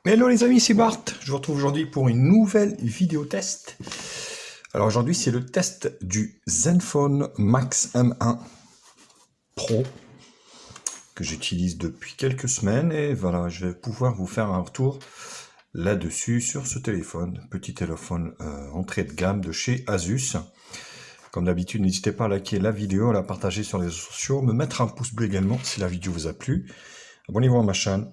Hello les amis, c'est Bart. Je vous retrouve aujourd'hui pour une nouvelle vidéo test. Alors aujourd'hui, c'est le test du Zenfone Max M1 Pro que j'utilise depuis quelques semaines et voilà, je vais pouvoir vous faire un retour là-dessus sur ce téléphone. Petit téléphone entrée de gamme de chez Asus. Comme d'habitude, n'hésitez pas à liker la vidéo, à la partager sur les réseaux sociaux, me mettre un pouce bleu également si la vidéo vous a plu. Abonnez-vous à ma chaîne.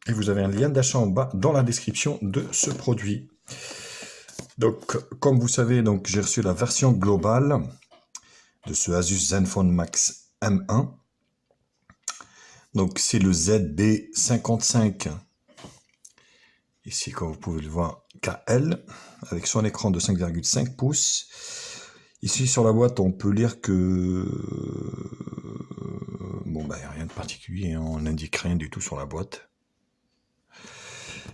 Et vous avez un lien d'achat en bas dans la description de ce produit. Donc, comme vous savez, donc j'ai reçu la version globale de ce Asus Zenfone Max M1. Donc, c'est le ZB55. Ici, comme vous pouvez le voir, KL, avec son écran de 5,5 pouces. Ici, sur la boîte, on peut lire que... Bon, bah, il n'y a rien de particulier, hein, on n'indique rien du tout sur la boîte.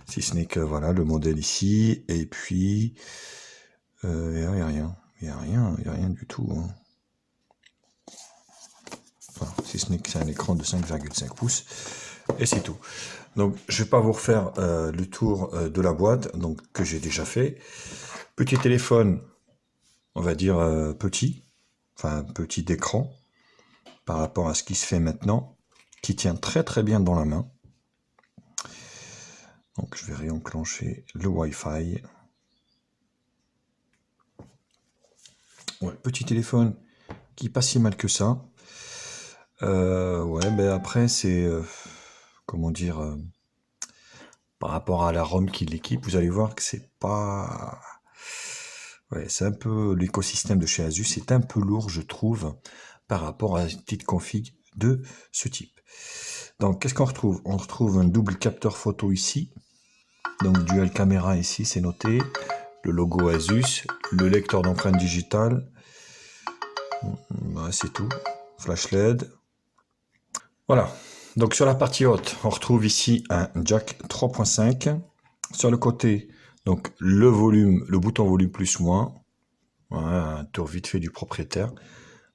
Si ce n'est que voilà le modèle ici, et puis il n'y a rien du tout. Hein. Enfin, si ce n'est que c'est un écran de 5,5 pouces, et c'est tout. Donc je ne vais pas vous refaire le tour de la boîte, donc que j'ai déjà fait. Petit téléphone, on va dire petit, enfin petit d'écran, par rapport à ce qui se fait maintenant, qui tient très très bien dans la main. Donc je vais réenclencher le Wi-Fi. Ouais, petit téléphone qui pas si mal que ça. Ouais, ben après c'est comment dire par rapport à la ROM qui l'équipe, vous allez voir que c'est pas. Ouais, c'est un peu l'écosystème de chez Asus, c'est un peu lourd, je trouve, par rapport à une petite config de ce type. Donc, qu'est-ce qu'on retrouve? On retrouve un double capteur photo ici. Donc, dual caméra ici, c'est noté. Le logo Asus, le lecteur d'empreintes digitales. Ouais, c'est tout. Flash LED. Voilà. Donc, sur la partie haute, on retrouve ici un jack 3.5. Sur le côté, donc le volume, le bouton volume plus moins. Voilà, un tour vite fait du propriétaire.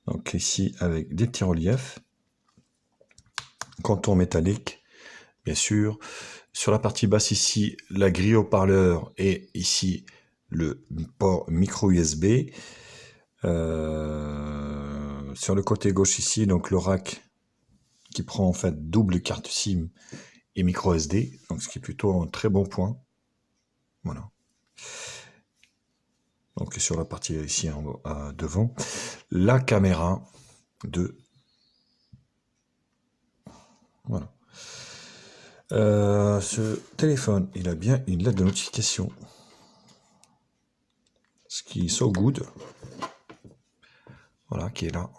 Donc ici avec des petits reliefs. Contour métallique, bien sûr. Sur la partie basse ici, la grille haut-parleur et ici le port micro USB. Sur le côté gauche ici, donc le rack qui prend en fait double carte SIM et micro SD, donc ce qui est plutôt un très bon point. Voilà. Donc sur la partie ici devant, la caméra de... Voilà. Ce téléphone, il a bien une lettre de notification. Ce qui est so good. Voilà, qui est là.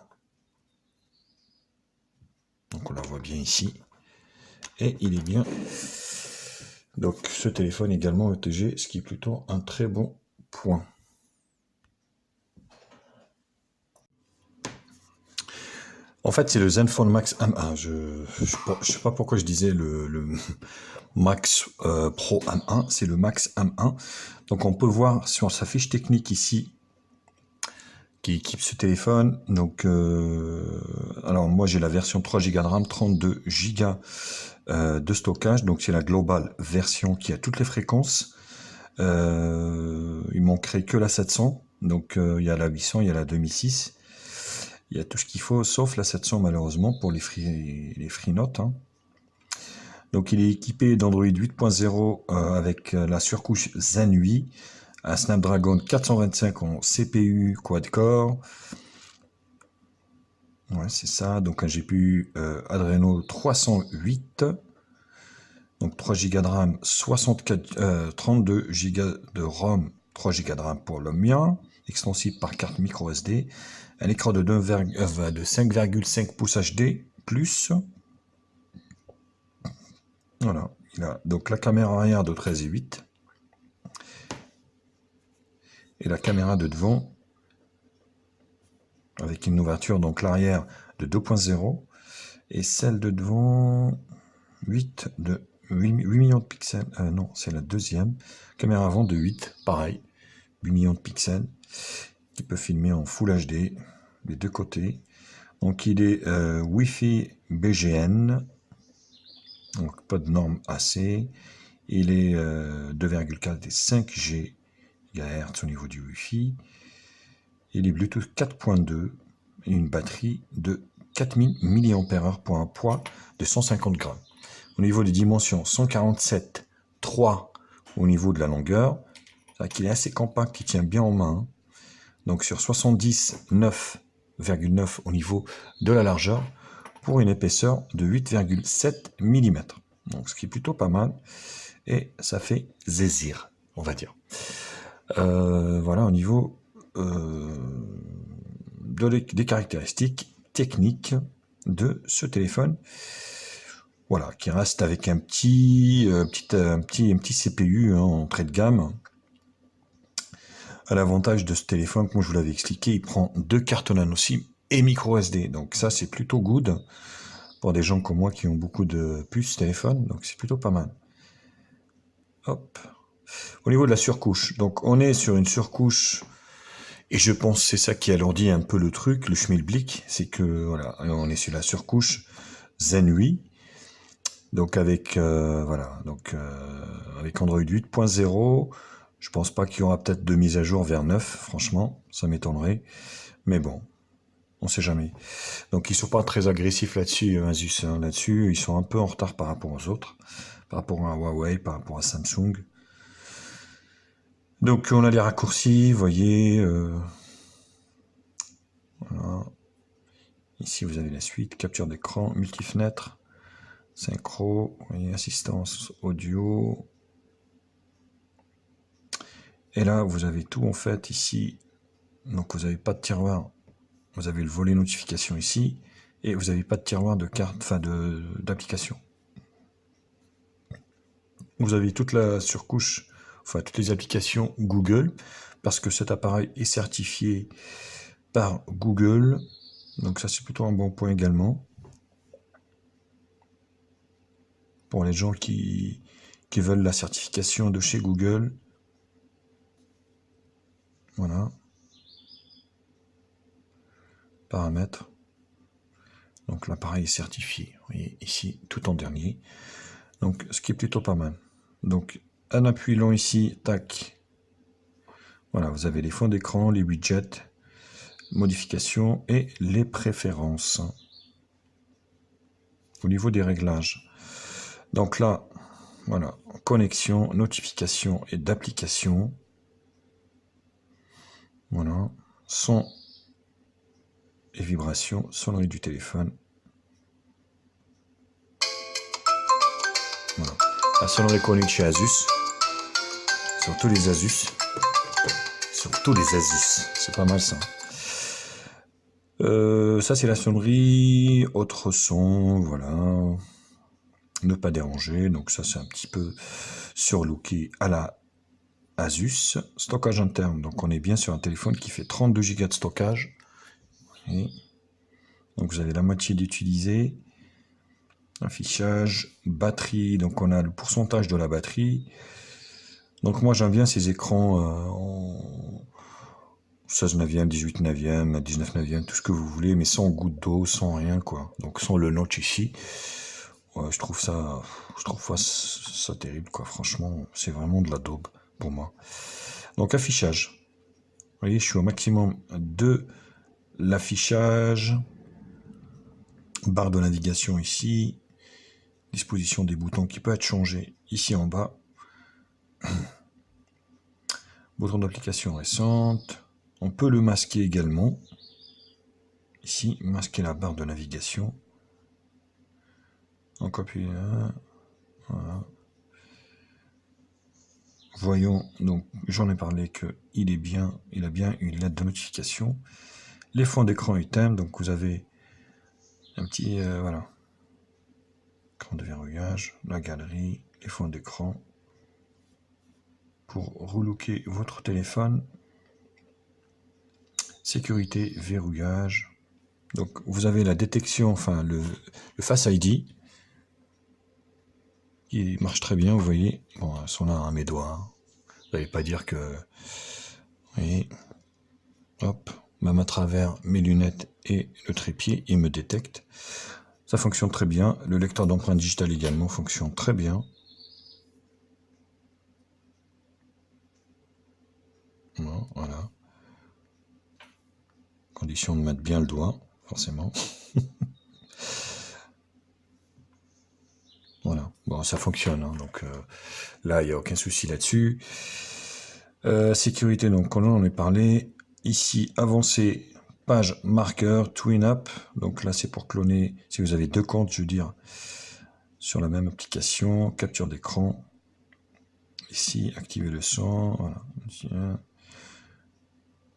Donc on la voit bien ici. Et il est bien. Donc ce téléphone également ETG, ce qui est plutôt un très bon point. En fait, c'est le Zenfone Max M1. Je sais pas pourquoi je disais le Max Pro M1. C'est le Max M1. Donc, on peut voir sur sa fiche technique ici qui équipe ce téléphone. Donc, alors moi, j'ai la version 3 Go de RAM, 32 Go de stockage. Donc, c'est la globale version qui a toutes les fréquences. Il manquerait que la 700. Donc, il y a la 800, il y a la 2006. Il y a tout ce qu'il faut, sauf la 700 malheureusement pour les free notes. Hein. Donc il est équipé d'Android 8.0 avec la surcouche Zen 8, un Snapdragon 425 en CPU quad-core. Ouais, c'est ça, donc un GPU Adreno 308. Donc 3 Go de RAM, 32 Go de ROM, 3 Go de RAM pour le mien, extensible par carte micro SD. Un écran de 5,5 pouces HD+. Voilà, il a donc la caméra arrière de 13,8. Et la caméra de devant, avec une ouverture, donc l'arrière de 2.0. Et celle de devant, 8 millions de pixels. Non, c'est la deuxième. Caméra avant de 8, pareil. 8 millions de pixels. Qui peut filmer en Full HD, les deux côtés. Donc il est Wi-Fi BGN, donc pas de norme AC. Il est 2,4 et 5 GHz au niveau du Wi-Fi. Il est Bluetooth 4.2 et une batterie de 4000 mAh pour un poids de 150 grammes. Au niveau des dimensions, 147,3 au niveau de la longueur. C'est-à-dire qu'il est assez compact, il tient bien en main. Donc sur 79,9 au niveau de la largeur pour une épaisseur de 8,7 mm. Donc ce qui est plutôt pas mal. Et ça fait zézir, on va dire. Voilà au niveau des caractéristiques techniques de ce téléphone. Voilà, qui reste avec un petit CPU hein, en entrée de gamme. À l'avantage de ce téléphone, comme je vous l'avais expliqué, il prend 2 cartes nano SIM et micro SD. Donc ça, c'est plutôt good pour des gens comme moi qui ont beaucoup de puces téléphone. Donc c'est plutôt pas mal. Hop. Au niveau de la surcouche, donc on est sur une surcouche, et je pense que c'est ça qui alourdit un peu le truc, le schmilblick, c'est que voilà, on est sur la surcouche Zen 8. Donc avec voilà, donc avec Android 8.0, je pense pas qu'il y aura peut-être de mise à jour vers 9, franchement, ça m'étonnerait. Mais bon, on sait jamais. Donc ils sont pas très agressifs là-dessus, Asus, hein, là-dessus, ils sont un peu en retard par rapport aux autres, par rapport à Huawei, par rapport à Samsung. Donc on a les raccourcis, vous voyez. Voilà. Ici vous avez la suite, capture d'écran, multi-fenêtre, synchro, vous voyez, assistance audio. Et là vous avez tout en fait ici. Donc vous n'avez pas de tiroir, vous avez le volet notification ici, et vous n'avez pas de tiroir de carte, enfin d'application. Vous avez toute la surcouche, enfin toutes les applications Google, parce que cet appareil est certifié par Google, donc ça c'est plutôt un bon point également. Pour les gens qui veulent la certification de chez Google. Voilà. Paramètres. Donc l'appareil est certifié. Vous voyez ici, tout en dernier. Donc ce qui est plutôt pas mal. Donc un appui long ici, tac. Voilà, vous avez les fonds d'écran, les widgets, modifications et les préférences. Au niveau des réglages. Donc là, voilà, connexion, notification et d'application. Voilà, son et vibrations, sonnerie du téléphone. Voilà. La sonnerie connue chez Asus. Sur tous les Asus. Sur tous les Asus. C'est pas mal ça. Ça c'est la sonnerie. Autre son, voilà. Ne pas déranger. Donc ça c'est un petit peu surlooké à la Asus. Stockage interne. Donc on est bien sur un téléphone qui fait 32 Go de stockage. Et donc vous avez la moitié d'utilisé. Affichage, batterie, donc on a le pourcentage de la batterie. Donc moi j'aime bien ces écrans en 16 neuvième, 18 neuvième, 19 neuvième, tout ce que vous voulez, mais sans goutte d'eau, sans rien quoi. Donc sans le notch ici. Ouais, je trouve ça terrible quoi. Franchement, c'est vraiment de la daube pour moi. Donc affichage. Vous voyez, je suis au maximum de l'affichage. Barre de navigation ici. Disposition des boutons qui peut être changé ici en bas. Bouton d'application récente. On peut le masquer également. Ici, masquer la barre de navigation. On copie là. Voilà. Voyons, donc j'en ai parlé que il a bien une lettre de notification. Les fonds d'écran items, donc vous avez un petit voilà. Écran de verrouillage, la galerie, les fonds d'écran. Pour relooker votre téléphone. Sécurité, verrouillage. Donc vous avez la détection, enfin le Face ID qui marche très bien, vous voyez. Bon, elles sont là à mes doigts. Vous n'allez pas dire que. Vous voyez. Hop, même à travers mes lunettes et le trépied, il me détecte. Ça fonctionne très bien. Le lecteur d'empreintes digitales également fonctionne très bien. condition de mettre bien le doigt, forcément. Voilà, bon, ça fonctionne, hein, donc là, il n'y a aucun souci là-dessus. Sécurité, donc on en a parlé. Ici, avancé, page marqueur, twin up. Donc là, c'est pour cloner, si vous avez deux comptes, je veux dire, sur la même application. Capture d'écran. Ici, activer le son. Voilà. Ici,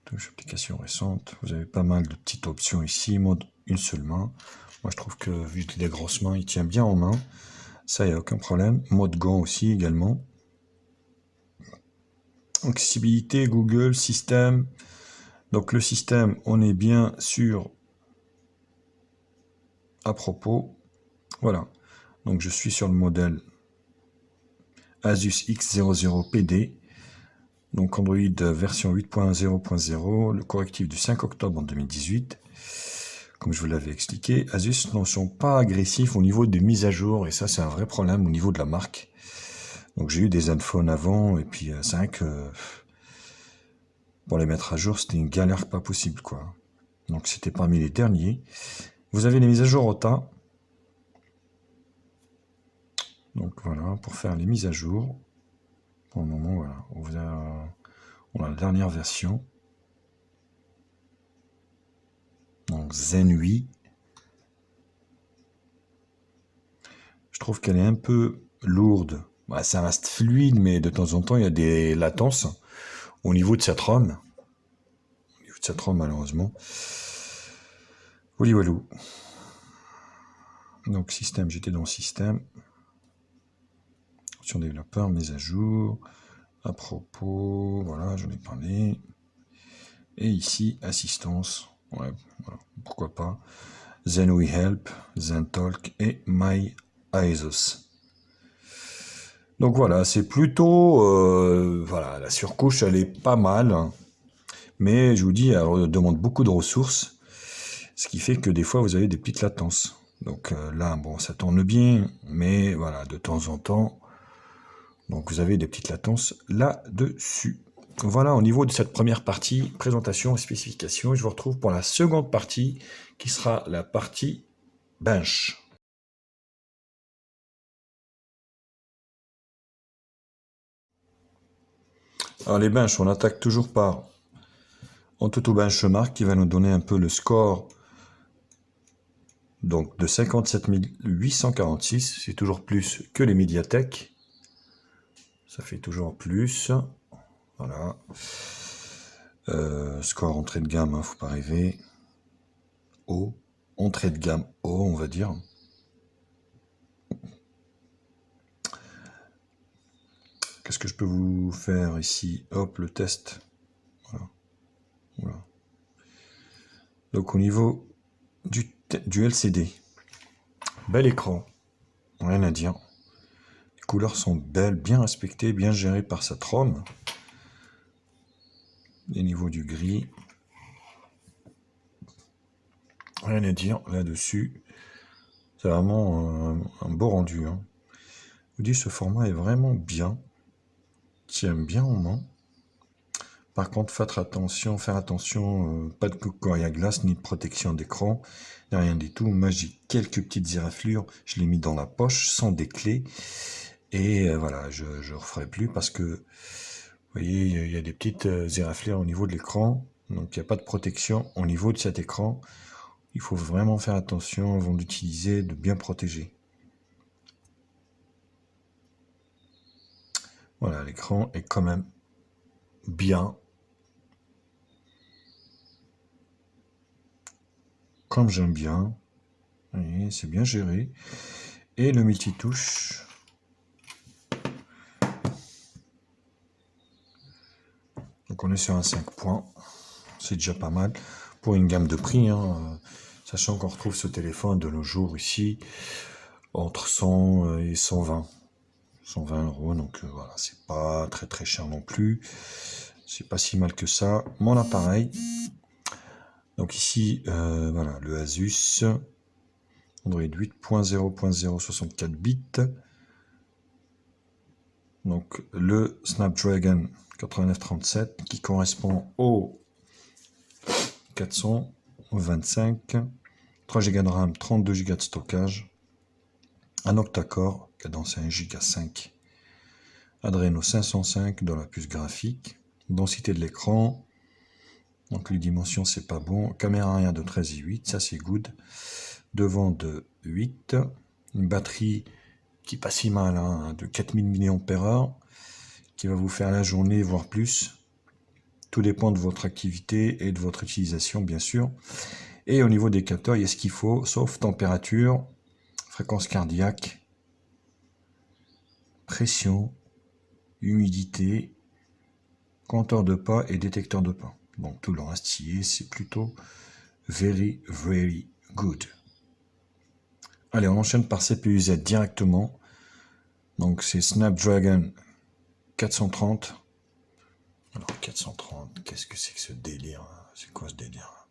touche application récente. Vous avez pas mal de petites options ici. Mode une seule main. Moi, je trouve que vu les grosses mains, il tient bien en main. Ça, il n'y a aucun problème. Mode gant aussi, également. Accessibilité, Google, système. Donc le système, on est bien sûr à propos. Voilà. Donc je suis sur le modèle Asus X00PD. Donc Android version 8.0.0. Le correctif du 5 octobre en 2018. Comme je vous l'avais expliqué, Asus ne sont pas agressifs au niveau des mises à jour. Et ça, c'est un vrai problème au niveau de la marque. Donc j'ai eu des Zenfone avant. Et puis c'est vrai que pour les mettre à jour, c'était une galère pas possible, quoi. Donc c'était parmi les derniers. Vous avez les mises à jour au tas. Donc voilà, pour faire les mises à jour. Pour le moment, voilà. On a la dernière version. Donc Zen 8. Je trouve qu'elle est un peu lourde. Bah, ça reste fluide, mais de temps en temps, il y a des latences au niveau de cette ROM. Au niveau de cette ROM, malheureusement. Walou. Donc système, j'étais dans le système. Sur développeur, mise à jour. À propos, voilà, j'en ai parlé. Et ici, assistance. Ouais, voilà, pourquoi pas. ZenWe Help, ZenTalk et MyASUS. Donc voilà, c'est plutôt... voilà, la surcouche, elle est pas mal. Mais je vous dis, elle demande beaucoup de ressources. Ce qui fait que des fois, vous avez des petites latences. Donc là, bon, ça tourne bien. Mais voilà, de temps en temps... Donc vous avez des petites latences là-dessus. Voilà au niveau de cette première partie, présentation et spécification. Je vous retrouve pour la seconde partie, qui sera la partie bench. Alors les benches, on attaque toujours par AnTuTu Benchmark, qui va nous donner un peu le score donc de 57 846. C'est toujours plus que les médiathèques. Ça fait toujours plus. Voilà. Score entrée de gamme, hein, faut pas rêver. Haut. Entrée de gamme haut, on va dire. Qu'est-ce que je peux vous faire ici? Hop, le test. Voilà. Donc au niveau du LCD, bel écran, rien à dire. Les couleurs sont belles, bien respectées, bien gérées par cette ROM. Les niveaux du gris, rien à dire là-dessus. C'est vraiment un beau rendu. Hein. Je vous dis, ce format est vraiment bien. Tient bien en main. Par contre, faire attention, pas de coquille à glace ni de protection d'écran, rien du tout. Moi, j'ai quelques petites éraflures, je les ai mis dans la poche sans des clés. Et voilà, je ne referai plus parce que, vous voyez, il y a des petites éraflures au niveau de l'écran. Donc, il n'y a pas de protection au niveau de cet écran. Il faut vraiment faire attention avant d'utiliser, de bien protéger. Voilà, l'écran est quand même bien. Comme j'aime bien. C'est bien géré. Et le multitouche. Donc on est sur un 5 points. C'est déjà pas mal. Pour une gamme de prix. Hein, sachant qu'on retrouve ce téléphone de nos jours ici. Entre 100 et 120. 120 €. Donc voilà, c'est pas très très cher non plus. C'est pas si mal que ça. Mon appareil. Donc ici, voilà, le Asus. Android 8.0.0 64 bits. Donc le Snapdragon 8937 qui correspond au 400. 425, 3 Go de RAM, 32 Go de stockage, un octa-core, cadence 1 Go 5, Adreno 505 dans la puce graphique, densité de l'écran, donc les dimensions c'est pas bon, caméra arrière de 13,8, ça c'est good, devant de 8, une batterie qui pas si mal, hein, de 4000 mAh, qui va vous faire la journée, voire plus. Tout dépend de votre activité et de votre utilisation, bien sûr. Et au niveau des capteurs, il y a ce qu'il faut, sauf température, fréquence cardiaque, pression, humidité, compteur de pas et détecteur de pas. Donc tout le reste y est, c'est plutôt very, very good. Allez, on enchaîne par CPU-Z directement. Donc c'est Snapdragon 430. Alors 430, qu'est-ce que c'est que ce délire? C'est quoi ce délire?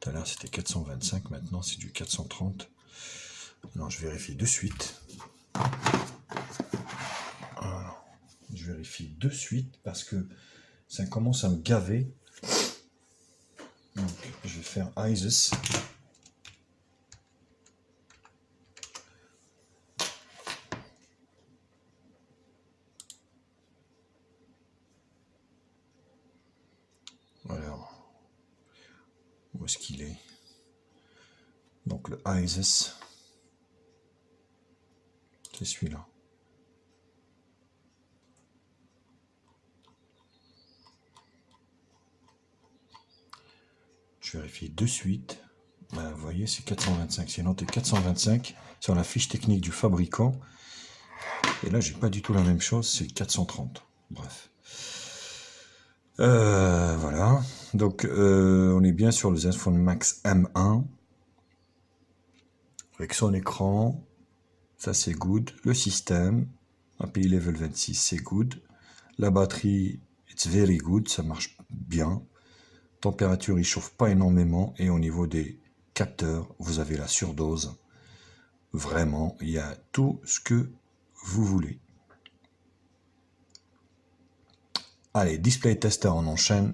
Tout à l'heure c'était 425, maintenant c'est du 430. Alors je vérifie de suite. Alors, je vérifie de suite parce que ça commence à me gaver. Donc je vais faire ISIS. Alors, où est-ce qu'il est? Donc le ISIS, c'est celui-là. Je vérifie de suite. Ben, vous voyez, c'est 425. C'est noté 425 sur la fiche technique du fabricant. Et là, j'ai pas du tout la même chose. C'est 430. Bref. Voilà. Donc, on est bien sur le Zenfone Max M1. Avec son écran. Ça, c'est good. Le système. API Level 26, c'est good. La batterie, it's very good. Ça marche bien. Température, il chauffe pas énormément. Et au niveau des capteurs, vous avez la surdose. Vraiment, il y a tout ce que vous voulez. Allez, display tester, on enchaîne.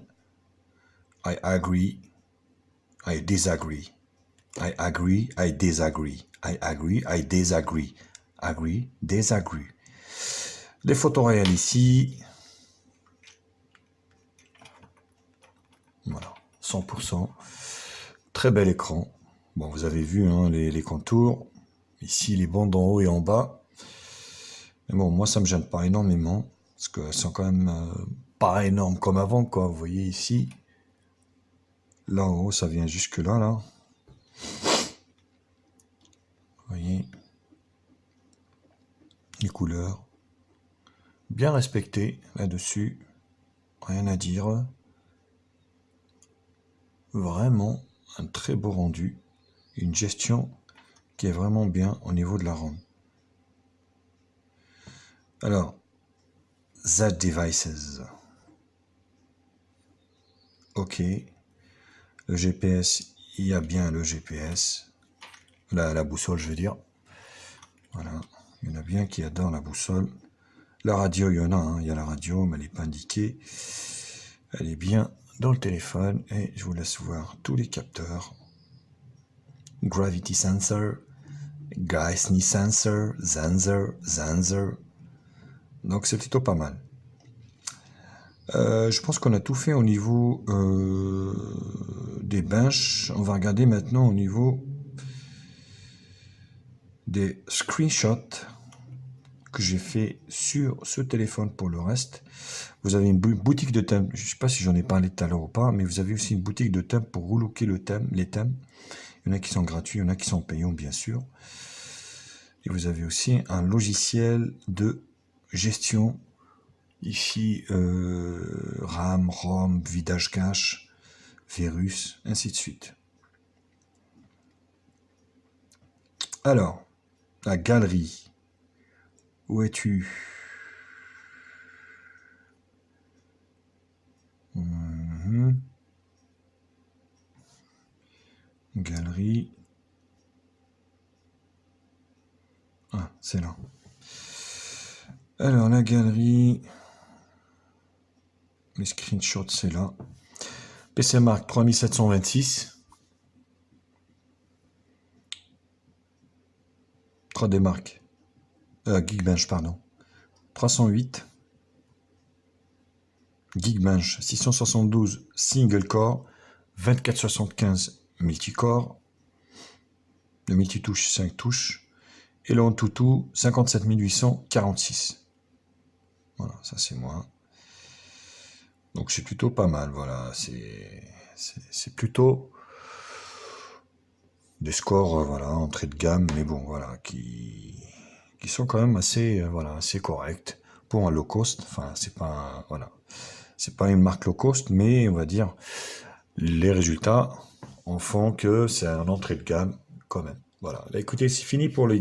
I agree. I disagree. I agree. I disagree. I agree. I disagree. Agree. Disagree. Les photos réelles ici. Voilà, 100%. Très bel écran. Bon, vous avez vu hein, les contours. Ici, les bandes en haut et en bas. Mais bon, moi, ça me gêne pas énormément. Parce qu'elles sont quand même pas énormes comme avant, quoi. Vous voyez ici. Là, en haut, ça vient jusque là, là. Vous voyez. Les couleurs. Bien respectées là-dessus. Rien à dire. Vraiment un très beau rendu. Une gestion qui est vraiment bien au niveau de la ROM. Alors, Z Devices. Ok. Le GPS, il y a bien le GPS. La boussole, je veux dire. Voilà. Il y en a bien qui adorent la boussole. La radio, il y en a. Hein. Il y a la radio, mais elle n'est pas indiquée. Elle est bien dans le téléphone. Et je vous laisse voir tous les capteurs. Gravity Sensor. Geissny Sensor. Zanzer. Donc c'est plutôt pas mal. Je pense qu'on a tout fait au niveau des benches. On va regarder maintenant au niveau des screenshots que j'ai fait sur ce téléphone pour le reste. Vous avez une boutique de thèmes. Je ne sais pas si j'en ai parlé tout à l'heure ou pas, mais vous avez aussi une boutique de thèmes pour relooker les thèmes. Il y en a qui sont gratuits, il y en a qui sont payants, bien sûr. Et vous avez aussi un logiciel de gestion. Ici, RAM, ROM, vidage cache, virus, ainsi de suite. Alors, la galerie. Où es-tu? Galerie. Ah, c'est là. Alors, la galerie. Les screenshots, c'est là. PC Mark 3726. 3D Mark. Geekbench, pardon. 308. Geekbench 672 single core, 2475 multicore, le multitouche 5 touches, et le Antutu 57846. Voilà, ça c'est moi. Donc c'est plutôt pas mal, voilà, c'est plutôt des scores, voilà, entrée de gamme, mais bon, voilà, qui sont quand même assez, voilà, assez corrects pour un low cost. Enfin, voilà, c'est pas une marque low cost, mais on va dire les résultats en font que c'est un entrée de gamme quand même. Voilà. Là, écoutez, c'est fini pour les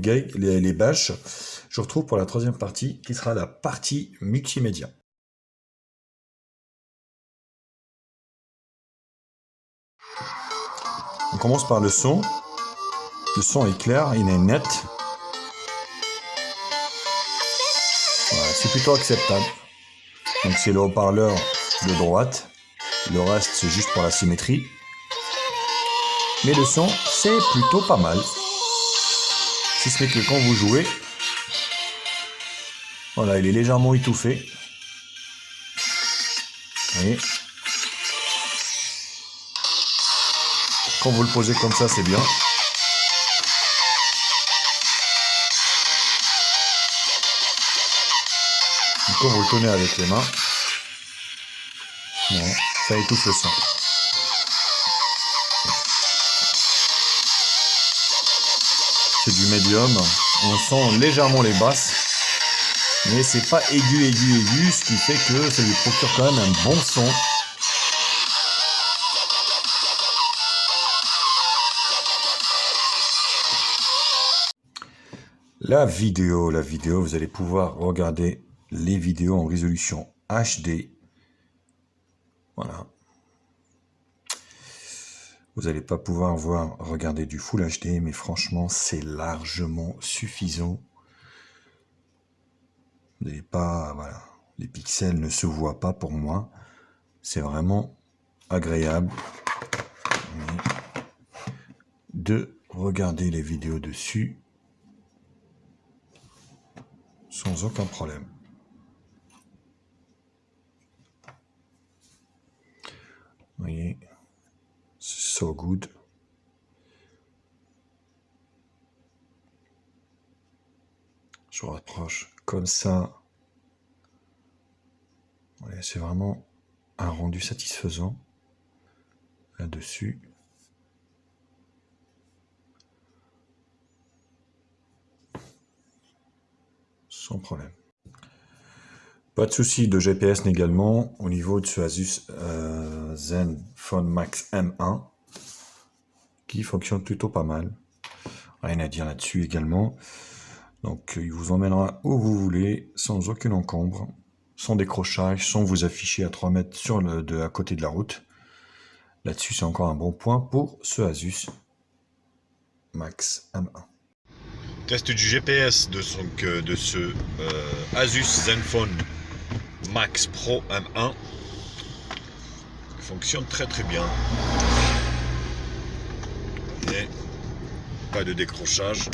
bâches. Je vous retrouve pour la troisième partie, qui sera la partie multimédia. On commence par le son. Le son est clair, il est net. Voilà, c'est plutôt acceptable. Donc c'est le haut-parleur de droite. Le reste, c'est juste pour la symétrie. Mais le son, c'est plutôt pas mal. Si ce n'est que quand vous jouez, voilà, il est légèrement étouffé. Vous voyez ? Quand vous le posez comme ça, c'est bien. Et quand vous le tenez avec les mains, bon, ça étouffe le son. C'est du médium. On sent légèrement les basses. Mais c'est pas aigu, ce qui fait que ça lui procure quand même un bon son. La vidéo, vous allez pouvoir regarder les vidéos en résolution HD. Voilà. Vous n'allez pas pouvoir regarder du Full HD, mais franchement, c'est largement suffisant. Vous n'avez pas, voilà, les pixels ne se voient pas pour moi. C'est vraiment agréable de regarder les vidéos dessus sans aucun problème. Vous voyez, c'est so good. Je rapproche comme ça. Ouais, c'est vraiment un rendu satisfaisant là-dessus. Sans problème. Pas de souci de GPS également au niveau de ce Asus Zenfone Max M1 qui fonctionne plutôt pas mal. Rien à dire là-dessus également. Donc il vous emmènera où vous voulez sans aucune encombre, sans décrochage, sans vous afficher à 3 mètres à côté de la route. Là-dessus c'est encore un bon point pour ce Asus Max M1. Test du GPS de ce Asus Zenfone Max Pro M1. Fonctionne très bien. Et pas de décrochage.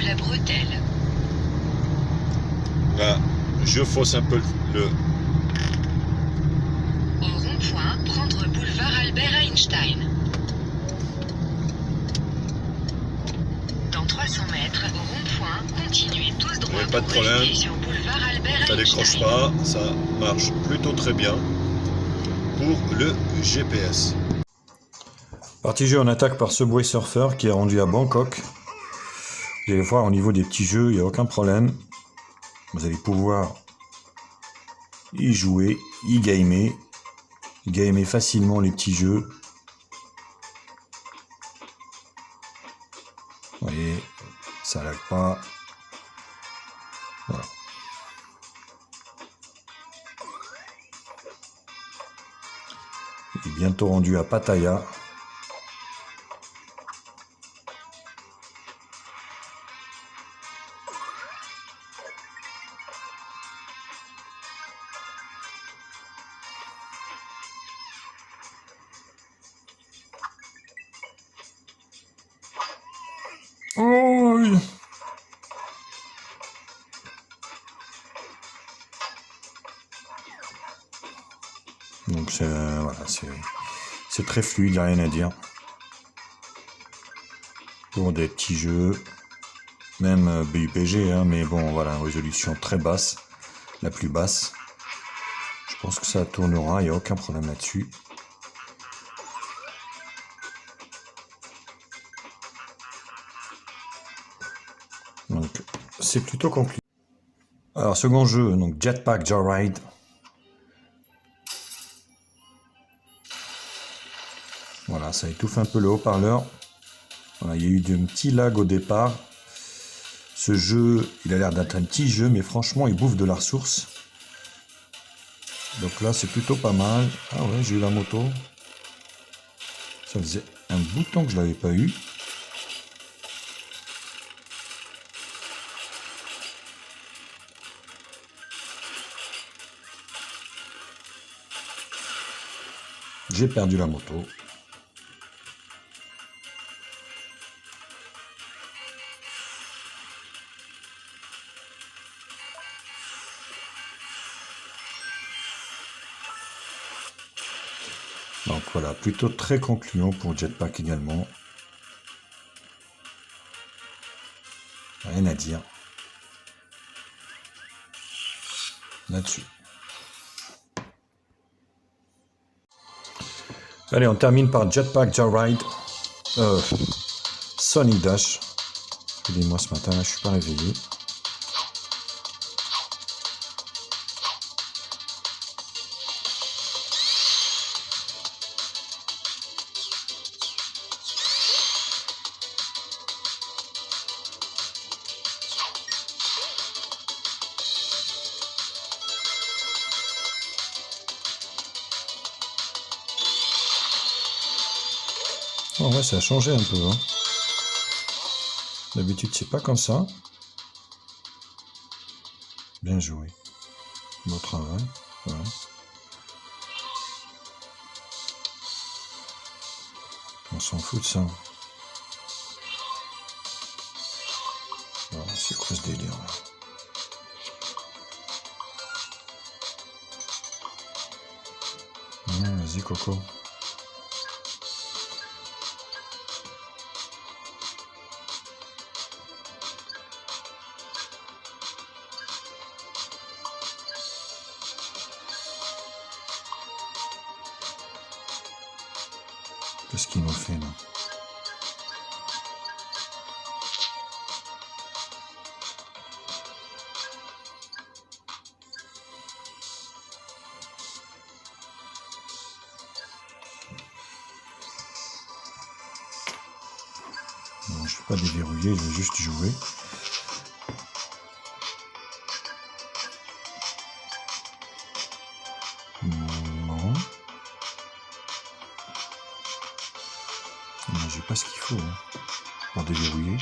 La bretelle. Là, je fausse un peu le... Au rond-point, prendre boulevard Albert Einstein. Dans 300 mètres, au rond-point, continuez tous droit. Pas de problème. Sur boulevard Albert ça décroche pas, ça marche plutôt très bien pour le GPS. Partie jeu, on attaque par Subway Surfer qui est rendu à Bangkok. Vous allez voir au niveau des petits jeux, il n'y a aucun problème. Vous allez pouvoir y jouer, y gamer facilement les petits jeux. Vous voyez, ça lag pas. Voilà. bientôt rendu à Pattaya. Oh, donc voilà, c'est très fluide, il n'y a rien à dire. Pour des petits jeux, même BUPG, hein, mais bon, voilà, résolution très basse, la plus basse. Je pense que ça tournera, il n'y a aucun problème là-dessus. Donc, c'est plutôt compliqué. Alors, second jeu, donc Jetpack Joyride. Voilà, ça étouffe un peu le haut-parleur. Voilà, il y a eu un petit lag au départ. Ce jeu, il a l'air d'être un petit jeu, mais franchement, il bouffe de la ressource. Donc là, c'est plutôt pas mal. Ah ouais, j'ai eu la moto. Ça faisait un bout de temps que je l'avais pas eu. J'ai perdu la moto. Donc voilà, plutôt très concluant pour Jetpack également. Rien à dire là-dessus. Allez, on termine par Jetpack Joyride. Sonic Dash. Excusez-moi, ce matin, là, je suis pas réveillé. Oh ouais, ça a changé un peu. Hein. D'habitude, c'est pas comme ça. Bien joué. Bon travail. Voilà. On s'en fout de ça. Voilà, c'est quoi ce délire là? Vas-y, Coco. Qu'est-ce qu'il nous fait là? Non, je ne suis pas déverrouillé, je vais juste jouer. Non. J'ai pas ce qu'il faut hein, pour déverrouiller.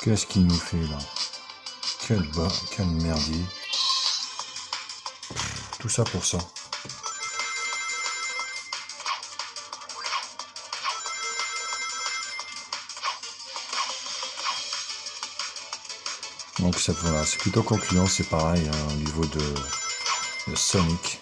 Qu'est-ce qu'il nous fait là? Quel merdier. Tout ça pour ça. Donc voilà, c'est plutôt concluant, c'est pareil hein, au niveau de Sonic.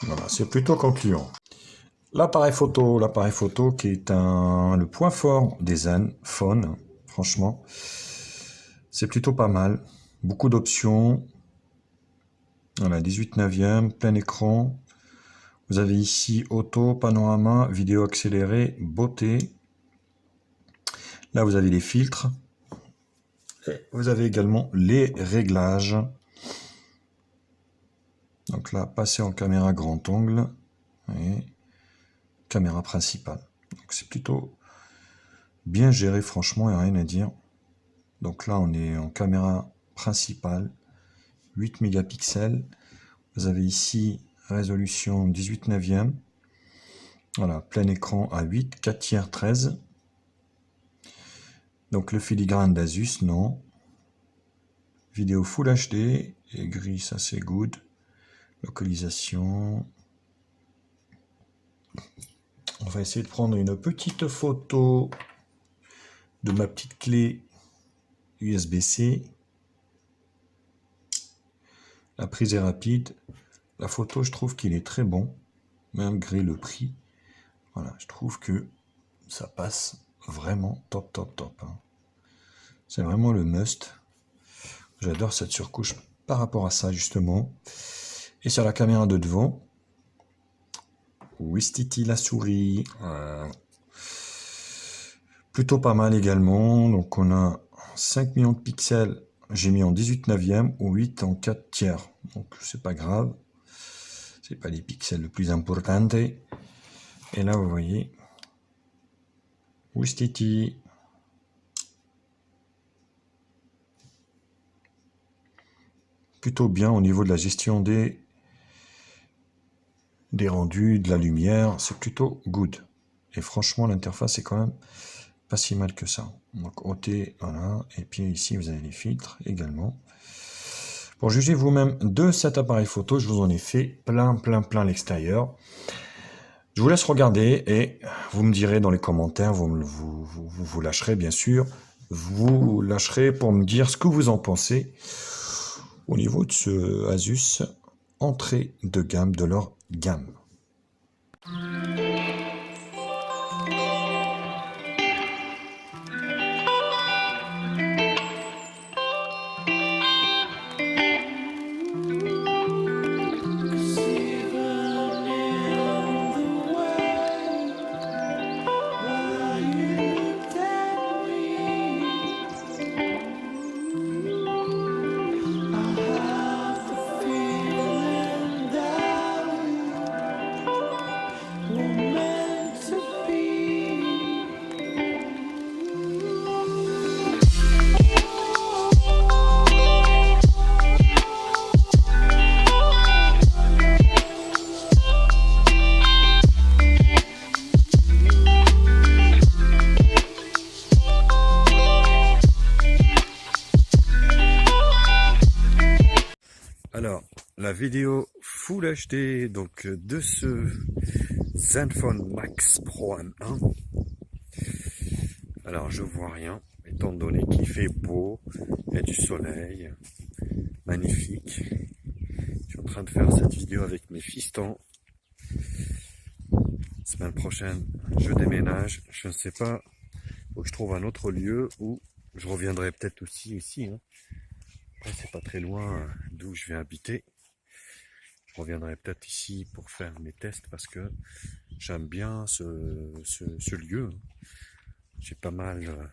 Voilà, c'est plutôt concluant. L'appareil photo qui est le point fort des Zen Phone, franchement, c'est plutôt pas mal. Beaucoup d'options. Voilà, 18/9, plein écran. Vous avez ici auto, panorama, vidéo accélérée, beauté. Là, vous avez les filtres. Et vous avez également les réglages. Donc là, passer en caméra grand angle et caméra principale. Donc c'est plutôt bien géré, franchement, il n'y a rien à dire. Donc là, on est en caméra principale, 8 mégapixels. Vous avez ici résolution 18/9. Voilà, plein écran à 8, 4/3, 13. Donc le filigrane d'Asus, non. Vidéo Full HD, et gris, ça c'est good. Localisation. On va essayer de prendre une petite photo de ma petite clé USB-C. La prise est rapide. La photo, je trouve qu'il est très bon, malgré le prix. Voilà, je trouve que ça passe vraiment top, top, top. Hein. C'est vraiment le must. J'adore cette surcouche par rapport à ça, justement. Et sur la caméra de devant, Wistiti la souris. Plutôt pas mal également. Donc on a 5 millions de pixels. J'ai mis en 18/9 ou 8 en 4/3. Donc c'est pas grave. C'est pas les pixels le plus important. Et là vous voyez Wistiti. Plutôt bien au niveau de la gestion des rendus, de la lumière. C'est plutôt good. Et franchement l'interface est quand même pas si mal que ça. Donc OT, voilà. Et puis ici vous avez les filtres également. Pour juger vous-même de cet appareil photo, je vous en ai fait plein l'extérieur. Je vous laisse regarder et vous me direz dans les commentaires, vous lâcherez bien sûr, vous lâcherez pour me dire ce que vous en pensez au niveau de ce Asus entrée de gamme de leur gamme. Alors, la vidéo Full HD donc de ce Zenfone Max Pro M1. Alors, je vois rien, étant donné qu'il fait beau, il y a du soleil, magnifique. Je suis en train de faire cette vidéo avec mes fistons. Semaine prochaine, je déménage. Je ne sais pas, faut que je trouve un autre lieu où je reviendrai peut-être aussi ici. Hein. Après, c'est pas très loin d'où je vais habiter. Je reviendrai peut-être ici pour faire mes tests parce que j'aime bien ce lieu. J'ai pas mal,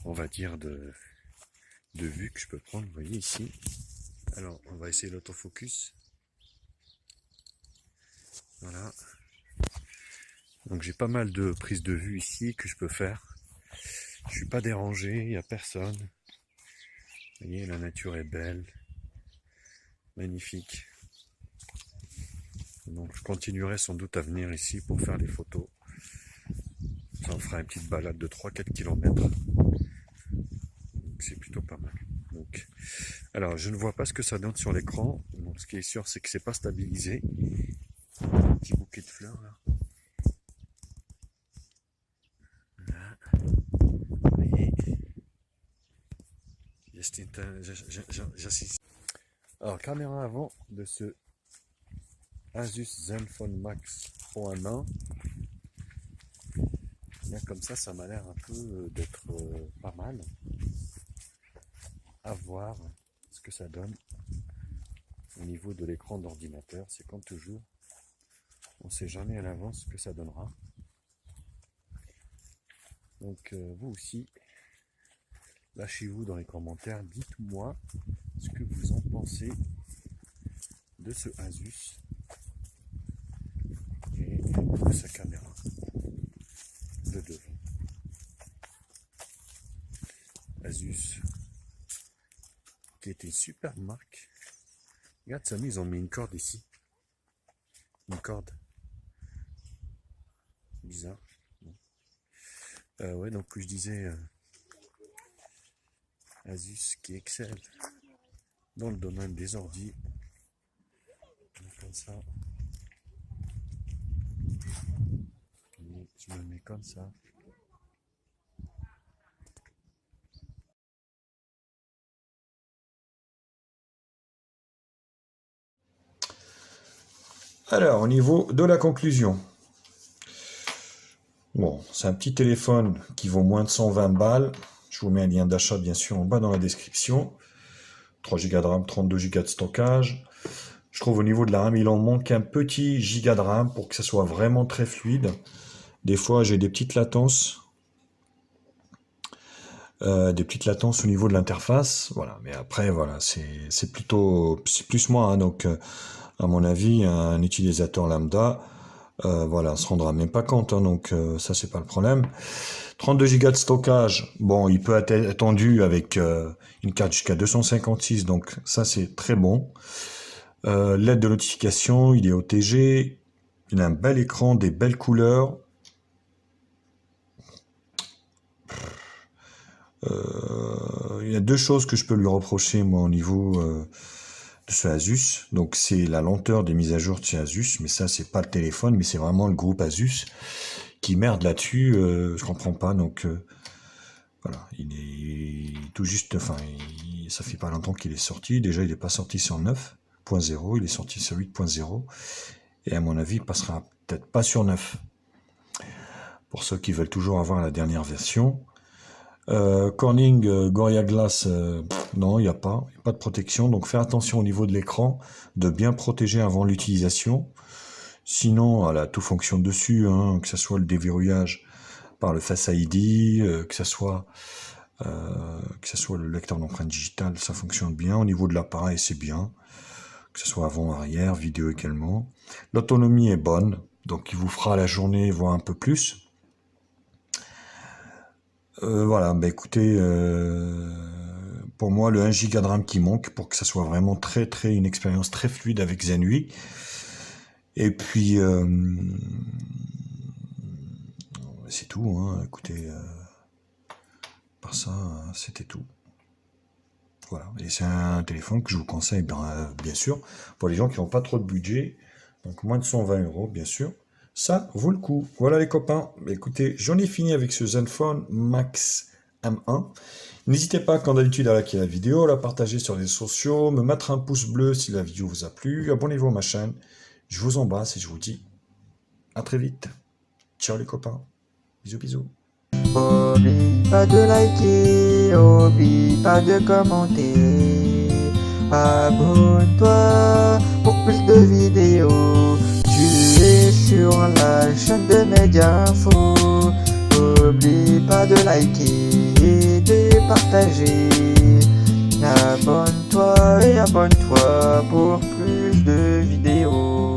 on va dire, de vues que je peux prendre. Vous voyez ici. Alors, on va essayer l'autofocus. Voilà. Donc j'ai pas mal de prises de vue ici que je peux faire. Je suis pas dérangé, il n'y a personne. Vous voyez, la nature est belle. Magnifique. Donc je continuerai sans doute à venir ici pour faire les photos. Ça en fera une petite balade de 3-4 km. C'est plutôt pas mal. Donc, alors je ne vois pas ce que ça donne sur l'écran. Donc ce qui est sûr, c'est que c'est pas stabilisé. Un petit bouquet de fleurs là. Voilà. Vous voyez. J'assiste. Alors caméra avant de ce Asus Zenfone Max Pro M1. Bien comme ça m'a l'air un peu d'être pas mal. À voir ce que ça donne au niveau de l'écran d'ordinateur. C'est comme toujours, on ne sait jamais à l'avance ce que ça donnera. Donc vous aussi, lâchez-vous dans les commentaires, dites-moi ce que vous en pensez de ce Asus et de sa caméra de devant. Asus, qui était une super marque. Regarde Samy, ils ont mis une corde ici. Une corde. Bizarre. Ouais, donc je disais Asus qui excelle dans le domaine des ordis. Comme ça. Et je me mets comme ça. Alors, au niveau de la conclusion. Bon, c'est un petit téléphone qui vaut moins de 120 balles. Je vous mets un lien d'achat, bien sûr, en bas dans la description. 3 Go de RAM, 32 Go de stockage. Je trouve au niveau de la RAM, il en manque un petit giga de RAM pour que ça soit vraiment très fluide. Des fois, j'ai des petites latences. Au niveau de l'interface. Voilà, mais après, voilà, c'est plus moi, hein, donc à mon avis, un utilisateur lambda, voilà, se rendra même pas compte, hein, donc ça c'est pas le problème. 32 Go de stockage, bon, il peut être attendu avec une carte jusqu'à 256, donc ça c'est très bon. L'aide de notification, il est OTG, il a un bel écran, des belles couleurs. Il y a deux choses que je peux lui reprocher, moi, au niveau de ce Asus. Donc, c'est la lenteur des mises à jour de chez Asus, mais ça, c'est pas le téléphone, mais c'est vraiment le groupe Asus qui merde là-dessus. Je comprends pas. Donc, voilà, il est tout juste. Enfin, ça fait pas longtemps qu'il est sorti. Déjà, il est pas sorti sur 9.0, il est sorti sur 8.0, et à mon avis, il passera peut-être pas sur 9. Pour ceux qui veulent toujours avoir la dernière version. Corning Gorilla Glass, non, il n'y a pas de protection, donc faire attention au niveau de l'écran, de bien protéger avant l'utilisation. Sinon, voilà, tout fonctionne dessus, hein, que ce soit le déverrouillage par le Face ID, que ce soit le lecteur d'empreintes digitales, ça fonctionne bien. Au niveau de l'appareil, c'est bien, que ce soit avant, arrière, vidéo également. L'autonomie est bonne, donc il vous fera la journée, voire un peu plus. Voilà, bah écoutez, pour moi, le 1 Go de RAM qui manque pour que ça soit vraiment une expérience très fluide avec Zenui. Et puis, c'est tout, hein. Écoutez, par ça, c'était tout. Voilà, et c'est un téléphone que je vous conseille, bien sûr, pour les gens qui n'ont pas trop de budget, donc moins de 120 €, bien sûr. Ça vaut le coup. Voilà les copains. Écoutez, j'en ai fini avec ce Zenfone Max M1. N'hésitez pas, comme d'habitude, à liker la vidéo, à la partager sur les réseaux sociaux, me mettre un pouce bleu si la vidéo vous a plu. Abonnez-vous à ma chaîne. Je vous embrasse et je vous dis à très vite. Ciao les copains. Bisous, bisous. Oublie pas de liker, oublie pas de commenter. Abonne-toi pour plus de vidéos. Tu es sur la chaîne de Mediinfo. N'oublie pas de liker et de partager. Abonne-toi et abonne-toi pour plus de vidéos.